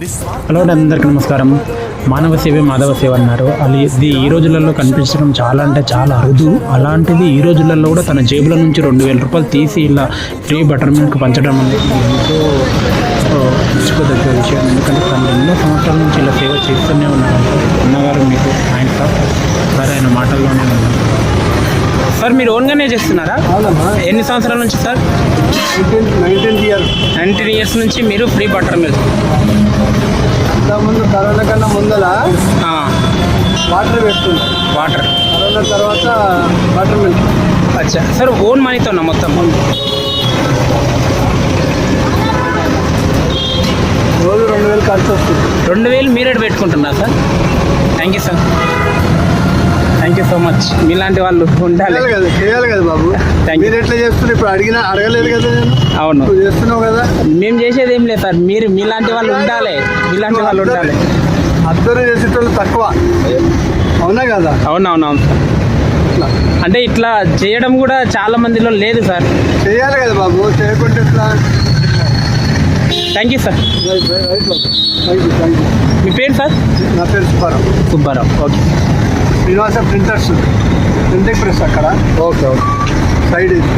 Hello అందరికీ నమస్కారం. మానవ సేవే మాధవ సేవ అన్నారు. అది ఈ రోజులలో కనిపించడం చాలా అంటే చాలా అరుదు. అలాంటిది ఈ రోజులలో కూడా తన జేబుల నుంచి 2000 రూపాయలు తీసి ఇలా ఫ్రీ బటర్ మిల్క్ పంచడం అనేది ఎంతో మెచ్చుకోదగ్గ విషయం. ఎందుకంటే తను ఎన్నో సంవత్సరాల నుంచి ఇలా సేవ చేస్తూనే ఉన్నారు. అన్నగారు మీకు ఆయన సార్ ఆయన మాటల్లోనే ఉన్నారు. సార్ మీరు ఓన్గానే చేస్తున్నారా? ఎన్ని సంవత్సరాల నుంచి సార్? 19 ఇయర్స్ నుంచి మీరు ఫ్రీ బటర్ మిల్క్. ముందు కరోనా కన్నా ముందల వాటర్ పెడుతుంది. వాటర్ కరోనా తర్వాత బటర్ మిల్క్. అచ్చా సార్, ఓన్ మనీతోనా మొత్తం? రోజు 2000 ఖర్చు వస్తుంది. 2000 మీరే పెట్టుకుంటున్నారా sir? Thank you sir, thank you so much. మీలాంటి వాళ్ళు ఉండాలి కదా, చేయాలి కదా బాబు. మీరు ఎట్లా చేస్తున్నారు? ఇప్పుడు అడగలేదు కదా నేను. అవును, నువ్వు చేస్తున్నావు కదా. మేము చేసేది ఏం లేదు సార్. మీలాంటి వాళ్ళు ఉండాలి, మీలాంటి వాళ్ళు ఉండాలి. అందరూ చేసేటోళ్ళు తక్కువ, అవునా కదా? అవునవునవును సార్. అంటే ఇట్లా చేయడం కూడా చాలా మందిలో లేదు సార్. చేయాలి కదా బాబు, చేయకుంటే ఎట్లా? Thank you sir. Thank you. మీ పేరు సార్? నా పేరు Subbarao. Okay. Srinivasa printing press అక్కడ. Okay okay. సైడ్ ఇది.